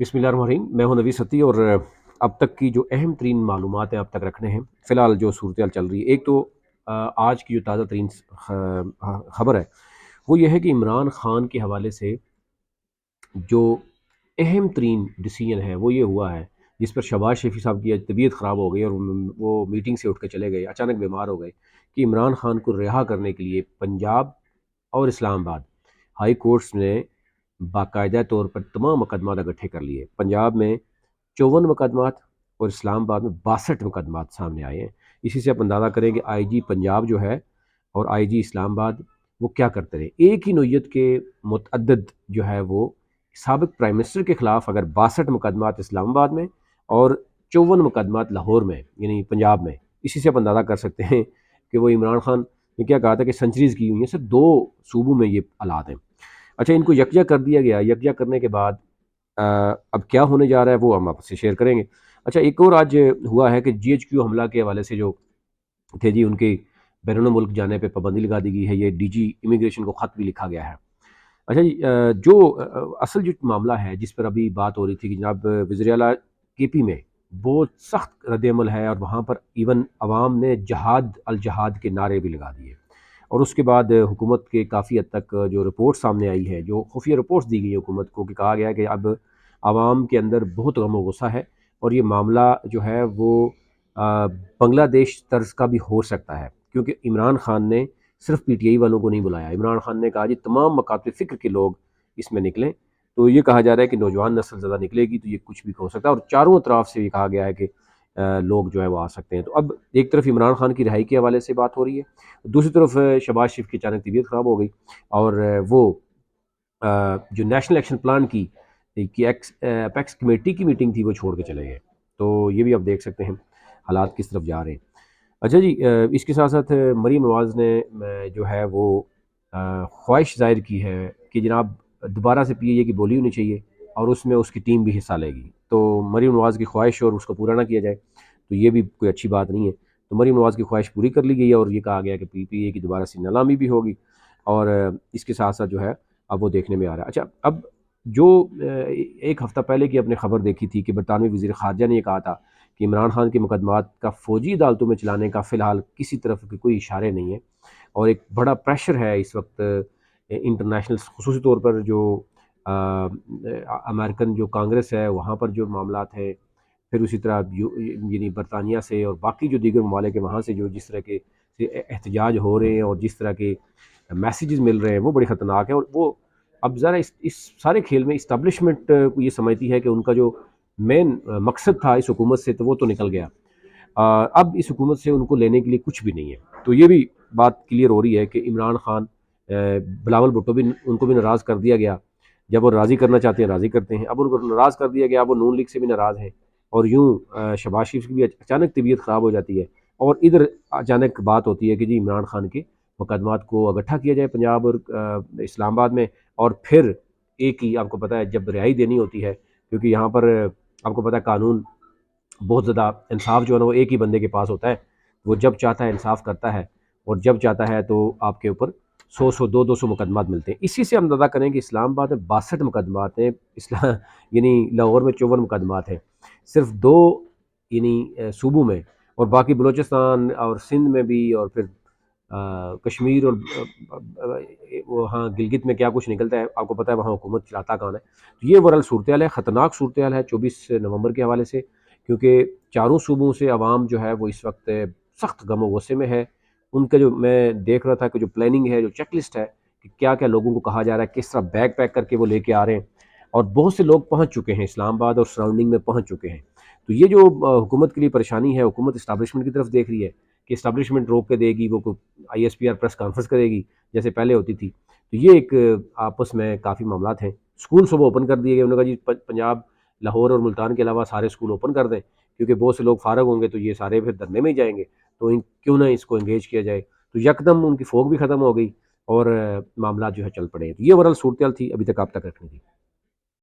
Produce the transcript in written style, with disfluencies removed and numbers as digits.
بسم اللہ الرحمن الرحیم، میں ہوں نوی ستی اور اب تک کی جو اہم ترین معلومات ہیں اب تک رکھنے ہیں۔ فی الحال جو صورتحال چل رہی ہے، ایک تو آج کی جو تازہ ترین خبر ہے وہ یہ ہے کہ عمران خان کے حوالے سے جو اہم ترین ڈیسیجن ہے وہ یہ ہوا ہے، جس پر شہباز شریفی صاحب کی طبیعت خراب ہو گئی اور وہ میٹنگ سے اٹھ کے چلے گئے، اچانک بیمار ہو گئے، کہ عمران خان کو رہا کرنے کے لیے پنجاب اور اسلام آباد ہائی کورٹس نے باقاعدہ طور پر تمام مقدمات اکٹھے کر لیے۔ پنجاب میں 54 مقدمات اور اسلام آباد میں 62 مقدمات سامنے آئے ہیں۔ اسی سے آپ اندازہ کریں کہ آئی جی پنجاب جو ہے اور آئی جی اسلام آباد وہ کیا کرتے رہے۔ ایک ہی نوعیت کے متعدد جو ہے وہ سابق پرائم منسٹر کے خلاف اگر 62 مقدمات اسلام آباد میں اور 54 مقدمات لاہور میں یعنی پنجاب میں، اسی سے آپ اندازہ کر سکتے ہیں کہ وہ عمران خان نے کیا کہا تھا کہ سنچریز کی ہوئی ہیں، صرف 2 صوبوں میں یہ حالات ہیں۔ اچھا، ان کو یکجا کر دیا گیا، یکجا کرنے کے بعد اب کیا ہونے جا رہا ہے وہ ہم آپ سے شیئر کریں گے۔ اچھا، ایک اور آج ہوا ہے کہ جی ایچ کیو حملہ کے حوالے سے جو تھے جی ان کے بیرون ملک جانے پہ پابندی لگا دی گئی ہے، یہ ڈی جی امیگریشن کو خط بھی لکھا گیا ہے۔ اچھا جی، جو اصل جو معاملہ ہے جس پر ابھی بات ہو رہی تھی کہ جناب وزیر اعلیٰ کے پی میں بہت سخت رد عمل ہے اور وہاں پر ایون عوام نے جہاد الجہاد کے نعرے بھی لگا دیے، اور اس کے بعد حکومت کے کافی حد تک جو رپورٹ سامنے آئی ہے، جو خفیہ رپورٹس دی گئی حکومت کو، کہ کہا گیا کہ اب عوام کے اندر بہت غم و غصہ ہے اور یہ معاملہ جو ہے وہ بنگلہ دیش طرز کا بھی ہو سکتا ہے، کیونکہ عمران خان نے صرف پی ٹی آئی والوں کو نہیں بلایا، عمران خان نے کہا جی تمام مکاتب فکر کے لوگ اس میں نکلیں، تو یہ کہا جا رہا ہے کہ نوجوان نسل زیادہ نکلے گی تو یہ کچھ بھی ہو سکتا ہے، اور چاروں اطراف سے یہ کہا گیا ہے کہ لوگ جو ہے وہ آ سکتے ہیں۔ تو اب ایک طرف عمران خان کی رہائی کے حوالے سے بات ہو رہی ہے، دوسری طرف شہباز شریف کی اچانک طبیعت خراب ہو گئی اور وہ جو نیشنل ایکشن پلان کی اپیکس کمیٹی کی میٹنگ تھی وہ چھوڑ کے چلے گئے۔ تو یہ بھی آپ دیکھ سکتے ہیں حالات کس طرف جا رہے ہیں۔ اچھا جی، اس کے ساتھ ساتھ مریم نواز نے جو ہے وہ خواہش ظاہر کی ہے کہ جناب دوبارہ سے پی اے کی بولی ہونی چاہیے اور اس میں اس کی ٹیم بھی حصہ لے گی، تو مریم نواز کی خواہش اور اس کو پورا نہ کیا جائے تو یہ بھی کوئی اچھی بات نہیں ہے۔ تو مریم نواز کی خواہش پوری کر لی گئی ہے اور یہ کہا گیا کہ پی اے کی دوبارہ سے نیلامی بھی ہوگی، اور اس کے ساتھ ساتھ جو ہے اب وہ دیکھنے میں آ رہا ہے۔ اچھا، اب جو ایک ہفتہ پہلے کی اپنے خبر دیکھی تھی کہ برطانوی وزیر خارجہ نے یہ کہا تھا کہ عمران خان کے مقدمات کا فوجی عدالتوں میں چلانے کا فی الحال کسی طرف کے کوئی اشارے نہیں ہے، اور ایک بڑا پریشر ہے اس وقت انٹرنیشنل، خصوصی طور پر جو امریکن جو کانگریس ہے وہاں پر جو معاملات ہیں، پھر اسی طرح یعنی برطانیہ سے اور باقی جو دیگر ممالک ہیں وہاں سے جو جس طرح کے احتجاج ہو رہے ہیں اور جس طرح کے میسیجز مل رہے ہیں وہ بڑی خطرناک ہیں، اور وہ اب ذرا اس سارے کھیل میں اسٹیبلشمنٹ کو یہ سمجھتی ہے کہ ان کا جو مین مقصد تھا اس حکومت سے تو وہ تو نکل گیا، اب اس حکومت سے ان کو لینے کے لیے کچھ بھی نہیں ہے۔ تو یہ بھی بات کلیئر ہو رہی ہے کہ عمران خان، بلاول بھٹو بھی ان کو بھی ناراض کر دیا گیا، جب وہ راضی کرنا چاہتے ہیں راضی کرتے ہیں، اب ان کو ناراض کر دیا گیا، اب وہ نون لیگ سے بھی ناراض ہیں، اور یوں شہباز شریف کی بھی اچانک طبیعت خراب ہو جاتی ہے اور ادھر اچانک بات ہوتی ہے کہ جی عمران خان کے مقدمات کو اکٹھا کیا جائے پنجاب اور اسلام آباد میں، اور پھر ایک ہی آپ کو پتہ ہے جب رہائی دینی ہوتی ہے، کیونکہ یہاں پر آپ کو پتہ ہے قانون بہت زیادہ، انصاف جو ہے نا وہ ایک ہی بندے کے پاس ہوتا ہے، وہ جب چاہتا ہے انصاف کرتا ہے اور جب چاہتا ہے تو آپ کے اوپر 100 200 مقدمات ملتے ہیں۔ اسی سے ہم اندازہ کریں کہ اسلام آباد میں 62 مقدمات ہیں، یعنی لاہور میں 54 مقدمات ہیں، صرف 2 یعنی صوبوں میں، اور باقی بلوچستان اور سندھ میں بھی، اور پھر کشمیر اور وہاں گلگت میں کیا کچھ نکلتا ہے، آپ کو پتہ ہے وہاں حکومت چلاتا کون ہے۔ تو یہ اوورال صورتحال ہے، خطرناک صورتحال ہے 24 نومبر کے حوالے سے، کیونکہ چاروں صوبوں سے عوام جو ہے وہ اس وقت سخت غم و غصے میں ہے۔ ان کا جو میں دیکھ رہا تھا کہ جو پلاننگ ہے، جو چیک لسٹ ہے کہ کیا کیا لوگوں کو کہا جا رہا ہے، کس طرح بیگ پیک کر کے وہ لے کے آ رہے ہیں، اور بہت سے لوگ پہنچ چکے ہیں اسلام آباد اور سراؤنڈنگ میں پہنچ چکے ہیں۔ تو یہ جو حکومت کے لیے پریشانی ہے، حکومت اسٹیبلشمنٹ کی طرف دیکھ رہی ہے کہ اسٹیبلشمنٹ روک کے دے گی، وہ I S P R press conference کرے گی جیسے پہلے ہوتی تھی، تو یہ ایک آپس میں کافی معاملات ہیں۔ اسکول صبح اوپن کر دیے گئے، انہوں نے کہا جی پنجاب، لاہور اور ملتان کے علاوہ سارے اسکول اوپن کر دیں، کیونکہ بہت سے لوگ فارغ ہوں گے تو یہ سارے پھر دھرنے میں ہی جائیں گے، تو کیوں نہ اس کو انگیج کیا جائے۔ تو یکدم ان کی فوگ بھی ختم ہو گئی اور معاملات جو ہے چل پڑے ہیں۔ تو یہ اوورال صورتحال تھی ابھی تک آپ تک رکھنے کی۔